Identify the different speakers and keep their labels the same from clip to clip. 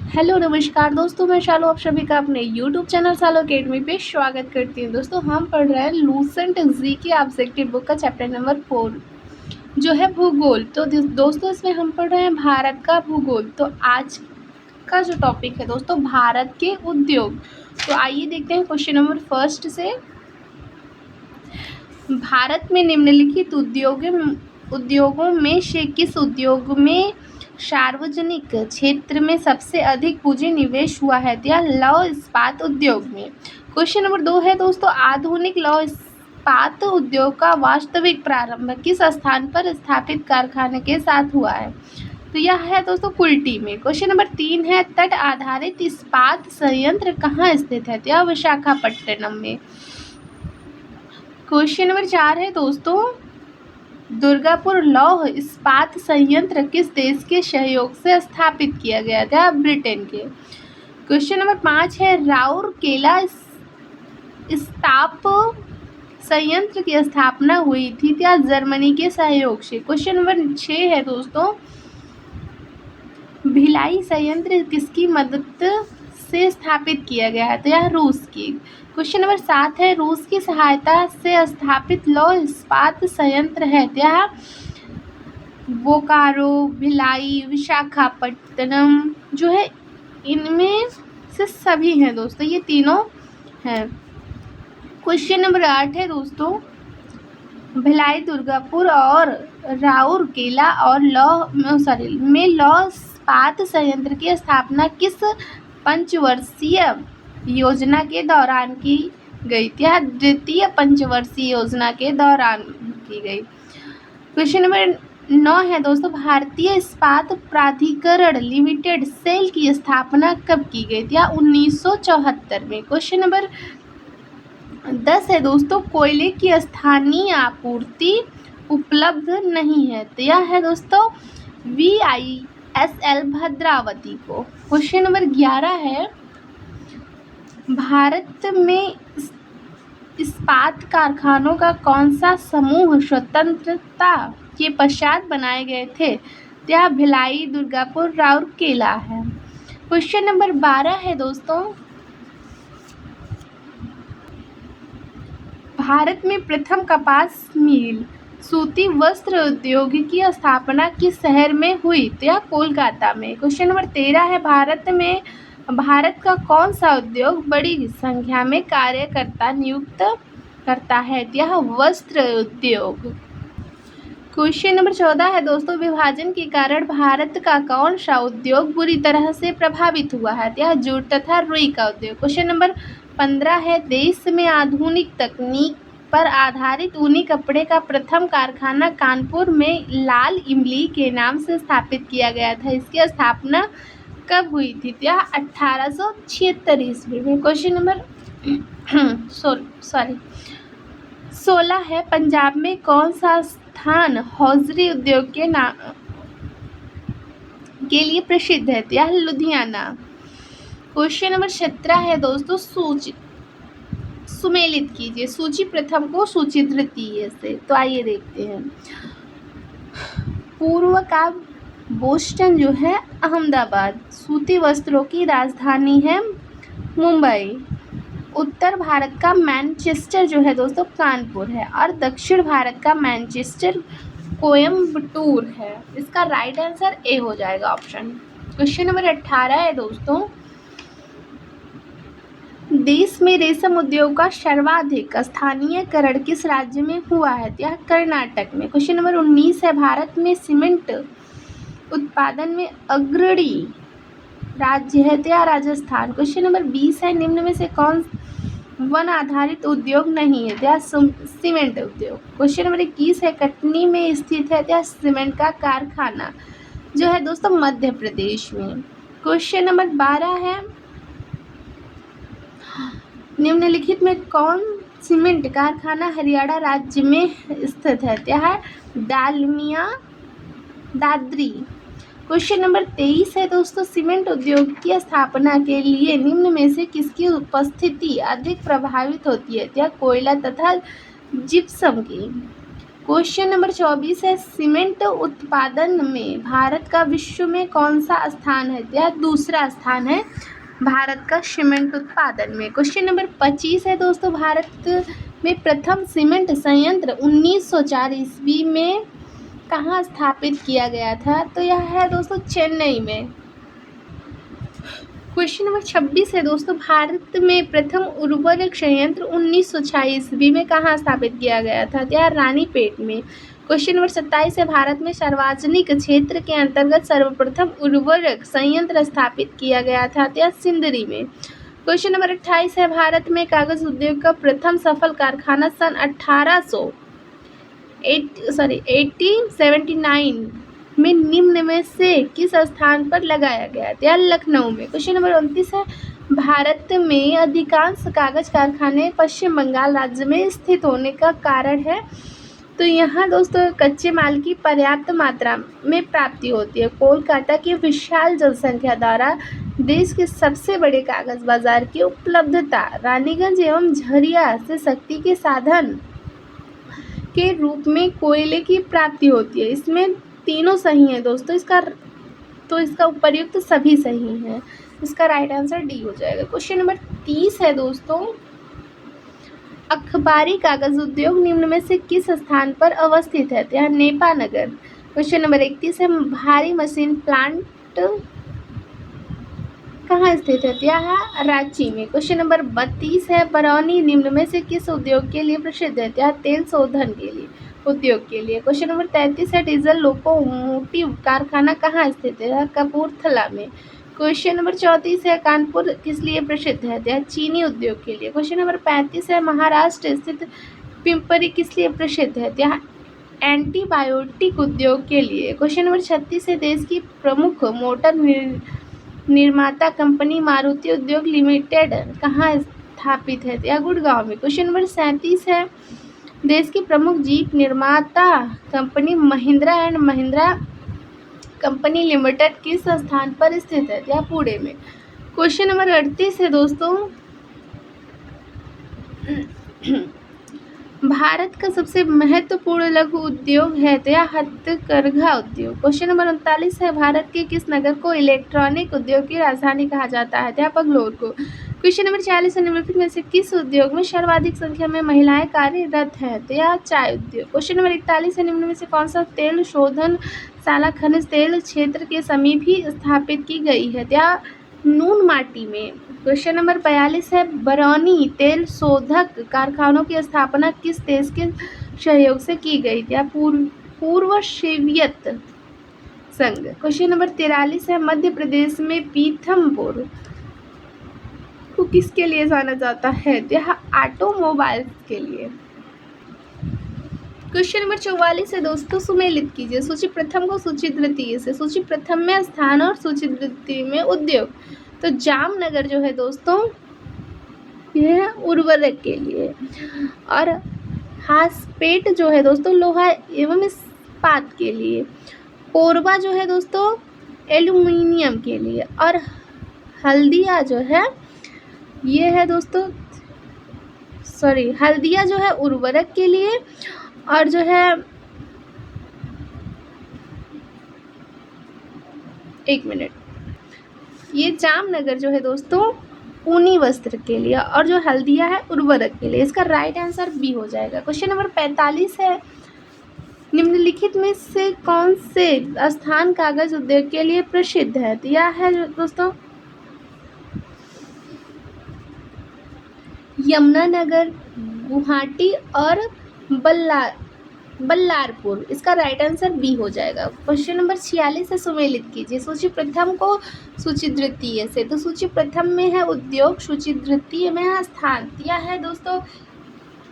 Speaker 1: Hello नमस्कार दोस्तों, मैं शालू आप सभी का अपने यूट्यूब चैनल शालू अकेडमी पे स्वागत करती हूँ। दोस्तों हम पढ़ रहे हैं लूसेंट जी की ऑब्जेक्टिव बुक का चैप्टर नंबर 4 जो है भूगोल। तो दोस्तों इसमें हम पढ़ रहे हैं भारत का भूगोल। तो आज का जो टॉपिक है दोस्तों भारत के उद्योग। तो आइए देखते हैं क्वेश्चन नंबर फर्स्ट से। भारत में निम्नलिखित उद्योगों में से किस उद्योग में सार्वजनिक क्षेत्र में सबसे अधिक पूंजी निवेश हुआ है? या लौह इस्पात उद्योग में। क्वेश्चन नंबर 2 है दोस्तों, आधुनिक लौह इस्पात उद्योग का वास्तविक प्रारंभ किस स्थान पर स्थापित कारखाने के साथ हुआ है? तो यह है दोस्तों कुल्टी में। क्वेश्चन नंबर 3 है, तट आधारित इस्पात संयंत्र कहाँ स्थित है? यह विशाखापट्टनम में। क्वेश्चन नंबर 4 है दोस्तों, दुर्गापुर लौह इस्पात संयंत्र किस देश के सहयोग से स्थापित किया गया था? ब्रिटेन के। क्वेश्चन नंबर 5 है, राउरकेला इस्पात संयंत्र की स्थापना हुई थी क्या जर्मनी के सहयोग से? क्वेश्चन नंबर 6 है दोस्तों, भिलाई संयंत्र किसकी मदद से स्थापित किया गया है? तो यह रूस की। क्वेश्चन नंबर 7 है, रूस की सहायता से स्थापित लौह इस्पात संयंत्र है यह बोकारो, भिलाई, विशाखापट्टनम जो है इनमें से सभी हैं दोस्तों, ये तीनों हैं। क्वेश्चन नंबर 8 है दोस्तों, भिलाई, दुर्गापुर और राउरकेला और लौह इस्पात संयंत्र की स्थापना किस पंचवर्षीय योजना के दौरान की गई थी? यह द्वितीय पंचवर्षीय योजना के दौरान की गई। क्वेश्चन नंबर 9 है दोस्तों, भारतीय इस्पात प्राधिकरण लिमिटेड सेल की स्थापना कब की गई थी? 1974 में। क्वेश्चन नंबर 10 है दोस्तों, कोयले की स्थानीय आपूर्ति उपलब्ध नहीं है तो यह है दोस्तों VISL भद्रावती को। क्वेश्चन नंबर 11 है, भारत में इस्पात कारखानों का कौन सा समूह स्वतंत्रता के पश्चात बनाए गए थे? यह भिलाई, दुर्गापुर, राउरकेला है। क्वेश्चन नंबर 12 है दोस्तों, भारत में प्रथम कपास मिल सूती वस्त्र उद्योग की स्थापना किस शहर में हुई? तो यह कोलकाता में। क्वेश्चन नंबर 13 है, भारत का कौन सा उद्योग बड़ी संख्या में कार्यकर्ता नियुक्त करता है? यह वस्त्र उद्योग। क्वेश्चन नंबर 14 है दोस्तों, विभाजन के कारण भारत का कौन सा उद्योग बुरी तरह से प्रभावित हुआ है? यह जूट तथा रुई का उद्योग। क्वेश्चन नंबर 15 है, देश में आधुनिक तकनीक पर आधारित ऊनी कपड़े का प्रथम कारखाना कानपुर में लाल इमली के नाम से स्थापित किया गया था। इसकी स्थापना कब हुई थी? यह 1876 ईस्वी में। क्वेश्चन नंबर 16 है, पंजाब में कौन सा स्थान हौजरी उद्योग के लिए प्रसिद्ध है? यह लुधियाना। क्वेश्चन नंबर 17 है दोस्तों, सुमेलित कीजिए सूची प्रथम को सूची द्वितीय से। तो आइए देखते हैं। पूर्व का बोस्टन जो है अहमदाबाद, सूती वस्त्रों की राजधानी है मुंबई। उत्तर भारत का मैनचेस्टर जो है दोस्तों कानपुर है और दक्षिण भारत का मैनचेस्टर कोयम्बटूर है। इसका राइट आंसर ए हो जाएगा ऑप्शन। क्वेश्चन नंबर 18 है दोस्तों, देश में रेशम उद्योग का सर्वाधिक स्थानीयकरण किस राज्य में हुआ है? यह कर्नाटक में। क्वेश्चन नंबर 19 है, भारत में सीमेंट उत्पादन में अग्रणी राज्य है तो यह राजस्थान। क्वेश्चन नंबर 20 है, निम्न में से कौन वन आधारित उद्योग नहीं है? यह सीमेंट उद्योग। क्वेश्चन नंबर 21 है, कटनी में स्थित है यह सीमेंट का कारखाना जो है दोस्तों मध्य प्रदेश में। क्वेश्चन नंबर 12 है, निम्नलिखित में कौन सीमेंट कारखाना हरियाणा राज्य में स्थित है? यह डालमिया दादरी। क्वेश्चन नंबर 23 है दोस्तों, सीमेंट उद्योग की स्थापना के लिए निम्न में से किसकी उपस्थिति अधिक प्रभावित होती है? यह कोयला तथा जिप्सम की। क्वेश्चन नंबर 24 है, सीमेंट उत्पादन में भारत का विश्व में कौन सा स्थान है? यह दूसरा स्थान है भारत का सीमेंट उत्पादन में। क्वेश्चन नंबर 25 है दोस्तों, भारत में प्रथम सीमेंट संयंत्र 1904 ईस्वी में कहाँ स्थापित किया गया था? तो यह है दोस्तों चेन्नई में। क्वेश्चन नंबर 26 है दोस्तों, भारत में प्रथम उर्वरक संयंत्र 1906 ईस्वी में कहाँ स्थापित किया गया था? यह रानीपेट में। क्वेश्चन नंबर 27 है, भारत में सार्वजनिक क्षेत्र के अंतर्गत सर्वप्रथम उर्वरक संयंत्र स्थापित किया गया था? यह सिंदरी में। क्वेश्चन नंबर 28 है, भारत में कागज उद्योग का प्रथम सफल कारखाना सन 1879 में निम्न में से किस स्थान पर लगाया गया? यह लखनऊ में। क्वेश्चन नंबर 29 है, भारत में अधिकांश कागज कारखाने पश्चिम बंगाल राज्य में स्थित होने का कारण है? तो यहाँ दोस्तों कच्चे माल की पर्याप्त मात्रा में प्राप्ति होती है। कोलकाता की विशाल जनसंख्या द्वारा देश के सबसे बड़े कागज बाजार की उपलब्धता, रानीगंज एवं झरिया से शक्ति के साधन के रूप में कोयले की प्राप्ति होती है। इसमें तीनों सही है दोस्तों, इसका उपर्युक्त सभी सही हैं। इसका राइट आंसर डी हो जाएगा। क्वेश्चन नंबर 30 है दोस्तों, अखबारी कागज उद्योग निम्न में से किस स्थान पर अवस्थित है? यह नेपानगर। क्वेश्चन नंबर 31 है, भारी मशीन प्लांट कहाँ स्थित है? यह रांची में। क्वेश्चन नंबर 32 है, बरौनी निम्न में से किस उद्योग के लिए प्रसिद्ध है? यह तेल शोधन के लिए उद्योग के लिए। क्वेश्चन नंबर 33 है, डीजल लोकोमोटिव कारखाना कहाँ स्थित है? कपूरथला में। क्वेश्चन नंबर 34 है, कानपुर किस लिए प्रसिद्ध है? यह चीनी उद्योग के लिए। क्वेश्चन नंबर 35 है, महाराष्ट्र स्थित पिंपरी किस लिए प्रसिद्ध है? यह एंटीबायोटिक उद्योग के लिए। क्वेश्चन नंबर 36 है, देश की प्रमुख मोटर निर्माता कंपनी मारुति उद्योग लिमिटेड कहाँ स्थापित है? यह गुड़गांव में। क्वेश्चन नंबर 37 है, देश की प्रमुख जीप निर्माता company Mahindra and Mahindra company limited किस स्थान पर स्थित है? यह पुणे में। क्वेश्चन नंबर 38 है दोस्तों, भारत का सबसे महत्वपूर्ण लघु उद्योग है? तो यह हथकरघा उद्योग। क्वेश्चन नंबर 39 है, भारत के किस नगर को इलेक्ट्रॉनिक उद्योग की राजधानी कहा जाता है? यह बंगलौर को। क्वेश्चन नंबर 40 है, निम्नलिखित में से किस उद्योग में सर्वाधिक संख्या में महिलाएं कार्यरत हैं? तो यह चाय उद्योग। क्वेश्चन नंबर 41 है, निम्न में से कौन सा तेल शोधनशाला खनिज तेल क्षेत्र के समीप ही स्थापित की गई है? यह नून माटी में। क्वेश्चन नंबर 42 है, बरौनी तेल शोधक कारखानों की स्थापना किस देश के सहयोग से की गई? यह पूर्व सोवियत संघ। क्वेश्चन नंबर 43 है, मध्य प्रदेश में पीथमपुर को किसके लिए जाना जाता है? यह ऑटोमोबाइल्स के लिए। क्वेश्चन नंबर 44 है दोस्तों, सुमेलित कीजिए सूची प्रथम को सूची द्वितीय से। सूची प्रथम में स्थान और सूची द्वितीय में उद्योग। तो जामनगर जो है दोस्तों यह उर्वरक के लिए, और हासपेट जो है दोस्तों लोहा एवं इस्पात के लिए, कोरबा जो है दोस्तों एल्यूमिनियम के लिए, और हल्दिया जो है ये है दोस्तों हल्दिया जो है उर्वरक के लिए, और जो है ये जामनगर जो है दोस्तों ऊनी वस्त्र के लिए, और जो हल्दिया है उर्वरक के लिए। इसका राइट आंसर बी हो जाएगा। क्वेश्चन नंबर 45 है, निम्नलिखित में से कौन से स्थान कागज उद्योग के लिए प्रसिद्ध है? तो यह है दोस्तों यमुनानगर, गुवाहाटी और बल्लारपुर। इसका राइट आंसर बी हो जाएगा। क्वेश्चन नंबर 46 है, सुमेलित कीजिए सूची प्रथम को सूची द्वितीय से। तो सूची प्रथम में है उद्योग, सूची द्वितीय में है स्थान। यह है दोस्तों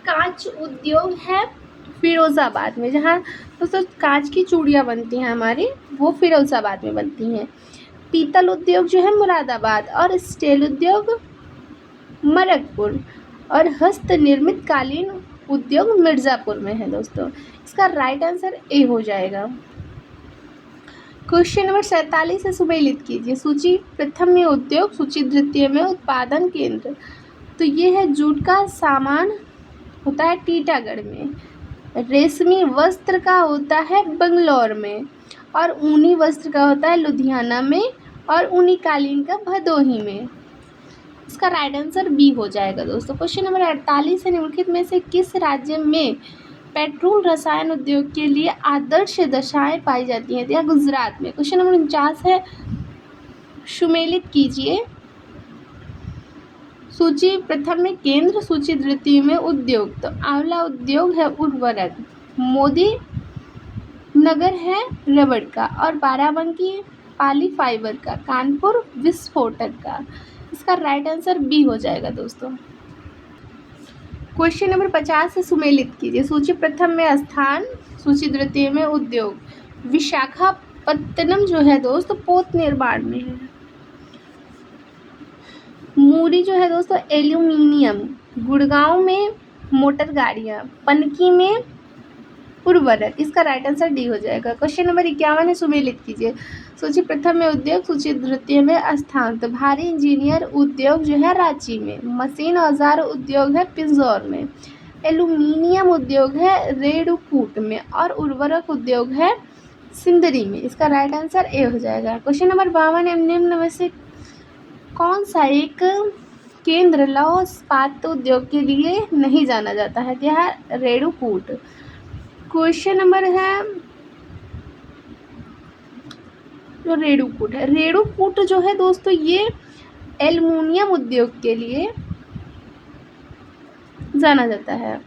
Speaker 1: कांच उद्योग है फिरोजाबाद में, जहाँ दोस्तों कांच की चूड़ियाँ बनती हैं हमारी, वो फिरोजाबाद में बनती हैं। पीतल उद्योग जो है मुरादाबाद, और स्टील उद्योग मरकपुर, और हस्त निर्मित कालीन उद्योग मिर्ज़ापुर में है दोस्तों। इसका राइट आंसर ए हो जाएगा। क्वेश्चन नंबर 47 है, सुमेलित कीजिए सूची प्रथम में उद्योग, सूची द्वितीय में उत्पादन केंद्र। तो ये है जूट का सामान होता है टीटागढ़ में, रेशमी वस्त्र का होता है बंगलौर में, और ऊनी वस्त्र का होता है लुधियाना में, और ऊनी कालीन का भदोही में। इसका राइट आंसर बी हो जाएगा दोस्तों। क्वेश्चन नंबर 48 है, निम्नलिखित में से किस राज्य में पेट्रोल रसायन उद्योग के लिए आदर्श दशाएं पाई जाती हैं? या गुजरात में। क्वेश्चन नंबर 49 है, सुमेलित कीजिए। सूची प्रथम में केंद्र, सूची द्वितीय में उद्योग। तो आंवला उद्योग है उर्वरक, मोदी नगर है रबड़ का, और बाराबंकी पाली फाइबर का, कानपुर विस्फोटक का। इसका राइट आंसर बी हो जाएगा दोस्तों। क्वेश्चन नंबर 50 से सुमेलित कीजिए। सूची प्रथम में स्थान, सूची द्वितीय में उद्योग। विशाखापत्तनम जो है दोस्तों पोत निर्माण में है। मूरी जो है दोस्तों एल्यूमिनियम, गुड़गांव में मोटर गाड़ियाँ, पनकी में उर्वरक। इसका राइट आंसर डी हो जाएगा। क्वेश्चन नंबर 51 है, सुमेलित कीजिए। सूची प्रथम में उद्योग, सूची द्वितीय में स्थान। तो भारी इंजीनियर उद्योग जो है रांची में, मशीन औजार उद्योग है पिंजौर में, एल्यूमिनियम उद्योग है रेणुकूट में, और उर्वरक उद्योग है सिंदरी में। इसका राइट आंसर ए हो जाएगा। क्वेश्चन नंबर 52 है, निम्न में से कौन सा एक केंद्र लौह इस्पात उद्योग के लिए नहीं जाना जाता है? क्या है? रेणुकूट। क्वेश्चन नंबर है जो रेणुकूट है, रेणुकूट जो है दोस्तों ये एल्युमिनियम उद्योग के लिए जाना जाता है।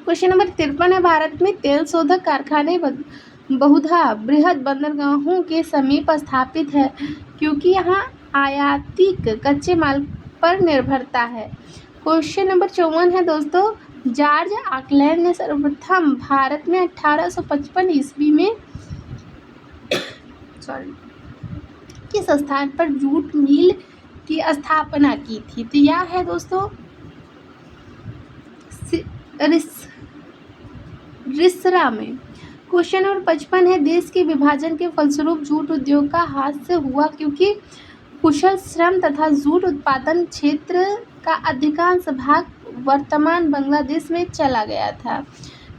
Speaker 1: क्वेश्चन नंबर 53 है, भारत में तेल शोधक कारखाने बहुधा बृहद बंदरगाहों के समीप स्थापित है क्योंकि यहाँ आयातित कच्चे माल पर निर्भरता है। क्वेश्चन नंबर 54 है दोस्तों, जॉर्ज ऑकलैंड ने सर्वप्रथम भारत में 1855 ईस्वी में किस स्थान पर जूट मिल की स्थापना की थी? तो यह है दोस्तों रिसरा में। क्वेश्चन नंबर 55 है, देश के विभाजन के फलस्वरूप जूट उद्योग का हास्य हुआ क्योंकि कुशल श्रम तथा जूट उत्पादन क्षेत्र का अधिकांश भाग वर्तमान बांग्लादेश में चला गया था।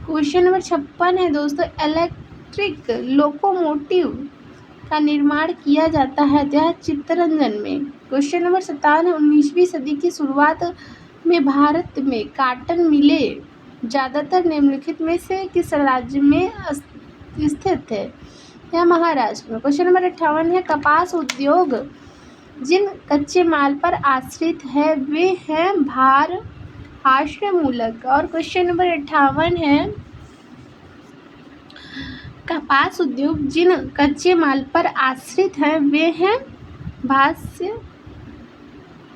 Speaker 1: क्वेश्चन नंबर 56 है दोस्तों, इलेक्ट्रिक लोकोमोटिव का निर्माण किया जाता है यह चित्तरंजन में। क्वेश्चन नंबर 57 है, 19वीं सदी की शुरुआत में भारत में काटन मिलें ज़्यादातर निम्नलिखित में से किस राज्य में स्थित है? या महाराष्ट्र में। क्वेश्चन नंबर 58 है, कपास उद्योग जिन कच्चे माल पर आश्रित है वे हैं भार हास्य मूलक। और क्वेश्चन नंबर 58 है, कपास उद्योग जिन कच्चे माल पर आश्रित हैं वे हैं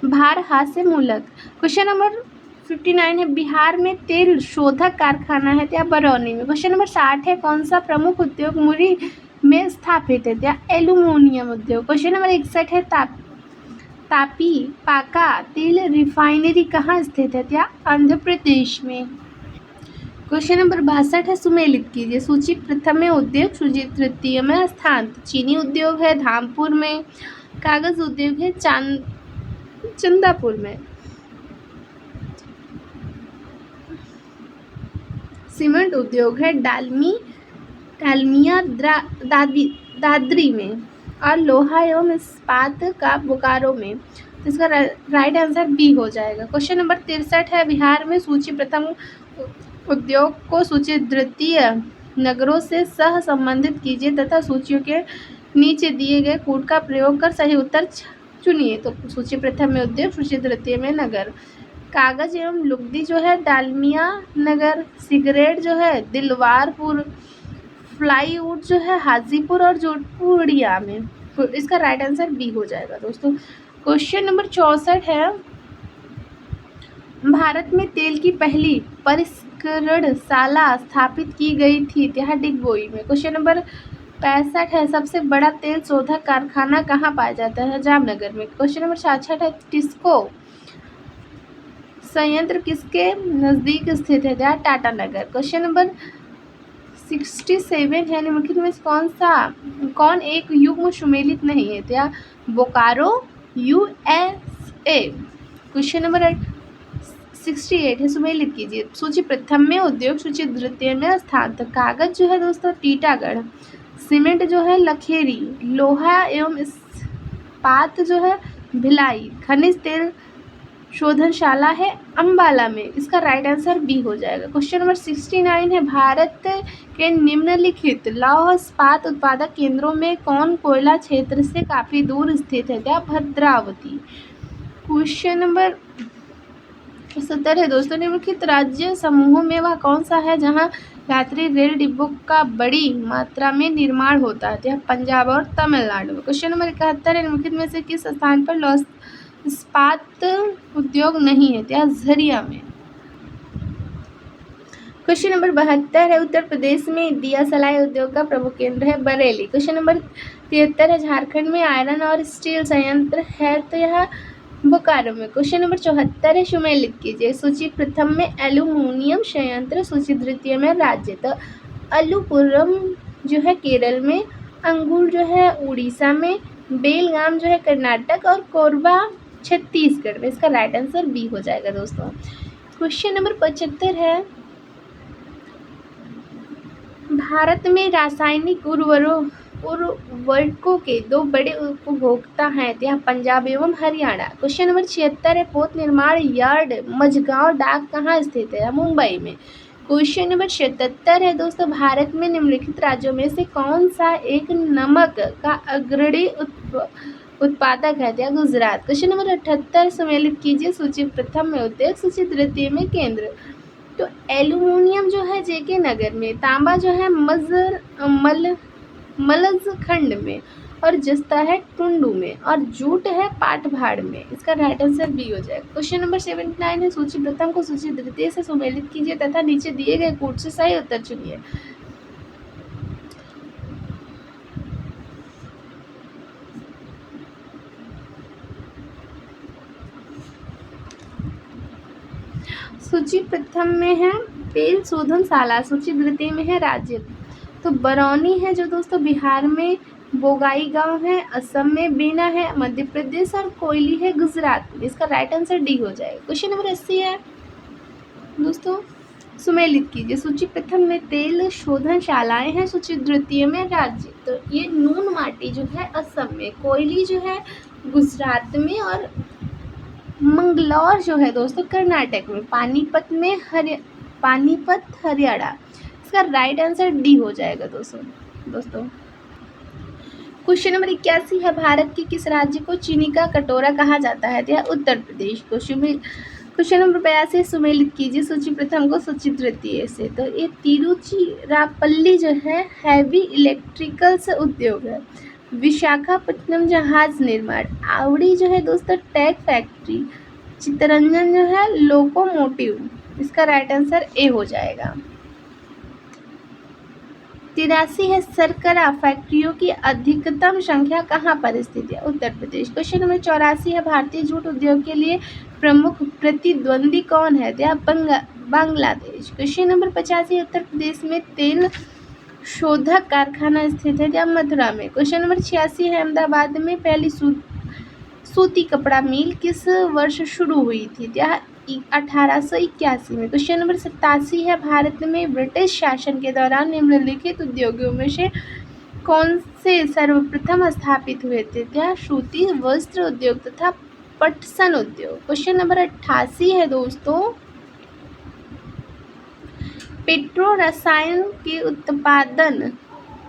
Speaker 1: भार हास्य मूलक। क्वेश्चन नंबर 59 है, बिहार में तेल शोधक कारखाना है या बरौनी में। क्वेश्चन नंबर 60 है, कौन सा प्रमुख उद्योग मुरी में स्थापित है? या एल्यूमिनियम उद्योग। क्वेश्चन नंबर 61 है, तापी पाका तेल रिफाइनरी कहाँ स्थित है? या आंध्र प्रदेश में। क्वेश्चन नंबर 62 है, सुमेलित कीजिए। सूची प्रथम में उद्योग, सूची तृतीय में स्थान। चीनी उद्योग है धामपुर में, कागज उद्योग है चंदापुर में, सीमेंट उद्योग है डालमिया दादरी में, और लोहा एवं इस्पात का बोकारो में। तो इसका राइट आंसर बी हो जाएगा। क्वेश्चन नंबर 63 है, बिहार में सूची प्रथम उद्योग को सूची द्वितीय नगरों से सह संबंधित कीजिए तथा सूचियों के नीचे दिए गए कोड का प्रयोग कर सही उत्तर चुनिए। तो सूची प्रथम में उद्योग, सूची द्वितीय में नगर। कागज एवं लुगदी जो है डालमिया नगर, सिगरेट जो है दिलवारपुर, फ्लाईवुड जो है हाजीपुर और जोधपुरिया में। तो इसका राइट आंसर बी हो जाएगा दोस्तों। क्वेश्चन नंबर 64 है, भारत में तेल की पहली परिष्करणशाला स्थापित की गई थी? यह डिगबोई में। क्वेश्चन नंबर 65 है, सबसे बड़ा तेल शोधक कारखाना कहाँ पाया जाता है? जामनगर में। क्वेश्चन नंबर 66 है, टिस्को संयंत्र किसके नज़दीक स्थित है? टाटा नगर। क्वेश्चन नंबर 67 है, निम्नलिखित में कौन एक युग्म सुमेलित नहीं है? या बोकारो USA। क्वेश्चन नंबर 68 है, सुमेलित कीजिए। सूची प्रथम में उद्योग, सूची द्वितीय में स्थान। तो कागज जो है दोस्तों टीटागढ़, सीमेंट जो है लखेरी, लोहा एवं इस्पात जो है भिलाई, खनिज तेल शोधनशाला है अंबाला में। इसका राइट आंसर बी हो जाएगा। क्वेश्चन नंबर 69 है, भारत के निम्नलिखित लौह इस्पात उत्पादक केंद्रों में कौन कोयला क्षेत्र से काफी दूर स्थित है? क्या भद्रावती। क्वेश्चन नंबर 70 है दोस्तों, निम्नलिखित राज्य समूहों में वह कौन सा है जहां यात्री रेल डिब्बों का बड़ी मात्रा में निर्माण होता है? यह पंजाब और तमिलनाडु में। क्वेश्चन नंबर 71 है, निम्नलिखित में से किस स्थान पर लौह इस्पात उद्योग नहीं है? यह झरिया में। क्वेश्चन नंबर 72 है, उत्तर प्रदेश में दिया सलाई उद्योग का प्रमुख केंद्र है बरेली। क्वेश्चन नंबर 73 है, झारखंड में आयरन और स्टील संयंत्र है तो यह बोकारो में। क्वेश्चन नंबर 74 है, सुमेलित कीजिए। सूची प्रथम में एल्यूमिनियम संयंत्र, सूची द्वितीय में राज्य। तो अलुपुरम जो है केरल में, अंगूर जो है उड़ीसा में, बेलगाम जो है कर्नाटक और कोरबा छत्तीसगढ़ में। इसका राइट आंसर बी हो जाएगा दोस्तों। क्वेश्चन नंबर 75 है, भारत में रासायनिक उर्वरकों के दो बड़े उपभोक्ता हैं, यह पंजाब एवं हरियाणा। क्वेश्चन नंबर 76 है, पोत निर्माण यार्ड मझगांव डाक कहाँ स्थित है? मुंबई में। क्वेश्चन नंबर 77 है दोस्तों, भारत में निम्नलिखित राज्यों में से कौन सा एक नमक का अग्रणी उत्पादक है? या गुजरात। क्वेश्चन नंबर 78 सम्मिलित कीजिए। सूची प्रथम में उद्योग, सूची द्वितीय में केंद्र। तो एल्यूमिनियम जो है जेके नगर में, तांबा जो है मलजखंड में और जस्ता है टुंडू में और जूट है पाटभाड़ में। इसका राइट आंसर बी हो जाएगा। क्वेश्चन नंबर 79 है, सूची प्रथम को सूची द्वितीय से सम्मिलित कीजिए तथा नीचे दिए गए कोड से सही उत्तर चुनिए। सूची प्रथम में है तेल शोधनशाला, सूची द्वितीय में है राज्य। तो बरौनी है जो दोस्तों बिहार में, बोगाई गांव है असम में, बीना है मध्य प्रदेश और कोयली है गुजरात में। इसका राइट आंसर डी हो जाएगा। क्वेश्चन नंबर 80 है दोस्तों, सुमेलित कीजिए। सूची प्रथम में तेल शोधनशालाएं हैं, सूची द्वितीय में राज्य। तो ये नून माटी जो है असम में, कोयली जो है गुजरात में और मंगलौर जो है दोस्तों कर्नाटक में, पानीपत हरियाणा। इसका राइट आंसर डी हो जाएगा दोस्तों। क्वेश्चन नंबर 81 है, भारत के किस राज्य को चीनी का कटोरा कहा जाता है? यह उत्तर प्रदेश। क्वेश्चन नंबर 82 सुमेलित कीजिए। सूची प्रथम को सूची द्वितीय से। तो ये तिरुचिरापल्ली जो है हैवी इलेक्ट्रिकल्स उद्योग है, विशाखापट्टनम जहाज निर्माण, आवड़ी जो है दोस्तों टैग फैक्ट्री, चित्तरंजन जो है लोकोमोटिव। इसका राइट आंसर ए हो जाएगा। 83 है, शर्करा फैक्ट्रियों की अधिकतम संख्या कहाँ पर स्थित है? उत्तर प्रदेश। क्वेश्चन नंबर 84 है, भारतीय जूट उद्योग के लिए प्रमुख प्रतिद्वंदी कौन है? बांग्लादेश। क्वेश्चन नंबर 85, उत्तर प्रदेश में तेल शोधक कारखाना स्थित है या मथुरा में। क्वेश्चन नंबर 86 है, अहमदाबाद में पहली सूती कपड़ा मिल किस वर्ष शुरू हुई थी? यह 1881 में। क्वेश्चन नंबर 87 है, भारत में ब्रिटिश शासन के दौरान निम्नलिखित उद्योगों में से कौन से सर्वप्रथम स्थापित हुए थे? यह सूती वस्त्र उद्योग तथा पटसन उद्योग। क्वेश्चन नंबर 88 है दोस्तों, पेट्रो रसायन के उत्पादन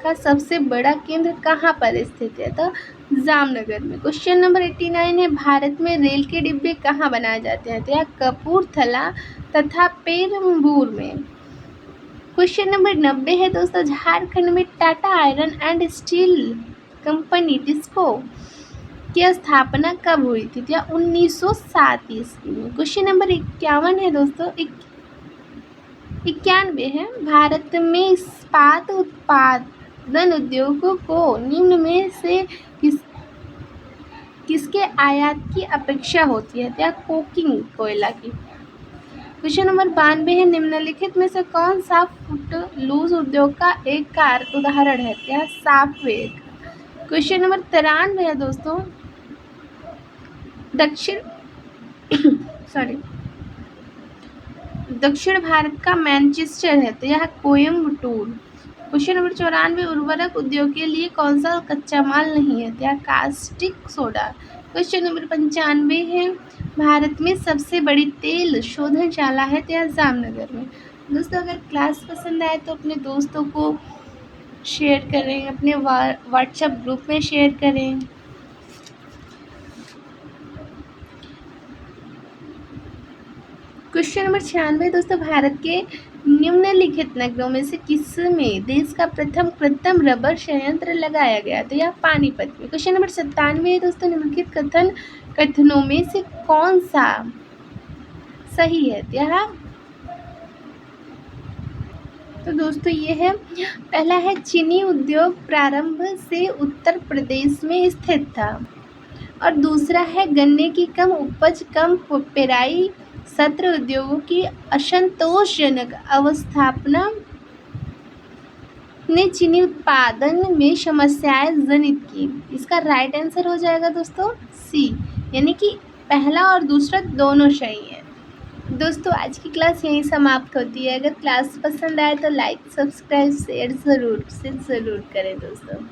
Speaker 1: का सबसे बड़ा केंद्र कहाँ पर स्थित है? तो जामनगर में। क्वेश्चन नंबर 89 है, भारत में रेल के डिब्बे कहाँ बनाए जाते हैं? तो यह कपूरथला तथा पेरम्बूर में। क्वेश्चन नंबर 90 है दोस्तों, झारखंड में Tata iron and steel company TISCO की स्थापना कब हुई थी? या 1907 ईस्वी में। क्वेश्चन नंबर 51 है दोस्तों, 91 है, भारत में इस्पात उत्पादन उद्योगों को निम्न में से किसके आयात की अपेक्षा होती है? या कोकिंग कोयला की। क्वेश्चन नंबर 92 है, निम्नलिखित में से कौन सा फुटलूज उद्योग का एक कार उदाहरण है? या सॉफ्टवेयर। क्वेश्चन नंबर 93 है दोस्तों, दक्षिण भारत का मैनचेस्टर है, तो यह कोयम्बटूर। क्वेश्चन नंबर 94, उर्वरक उद्योग के लिए कौन सा कच्चा माल नहीं है, तो यह कास्टिक सोडा। क्वेश्चन नंबर 95 है, भारत में सबसे बड़ी तेल शोधनशाला है, तो यह जामनगर में। दोस्तों अगर क्लास पसंद आए तो अपने दोस्तों को शेयर करें, अपने व्हाट्सएप ग्रुप में शेयर करें। क्वेश्चन नंबर 96 दोस्तों, भारत के निम्नलिखित नगरों में से किसमें देश का प्रथम कृत्रिम रबर संयंत्र लगाया गया, तो यह पानीपत में। क्वेश्चन नंबर 97 है दोस्तों, निम्नलिखित कथनों में से कौन सा सही है, तो दोस्तों ये है, पहला है चीनी उद्योग प्रारंभ से उत्तर प्रदेश में स्थित था, और दूसरा है गन्ने की कम उपज कम पेराई सत्र उद्योगों की असंतोषजनक अवस्थापना ने चीनी उत्पादन में समस्याएं जनित की। इसका राइट आंसर हो जाएगा दोस्तों सी, यानी कि पहला और दूसरा दोनों सही है। दोस्तों आज की क्लास यहीं समाप्त होती है। अगर क्लास पसंद आए तो लाइक सब्सक्राइब शेयर ज़रूर करें दोस्तों।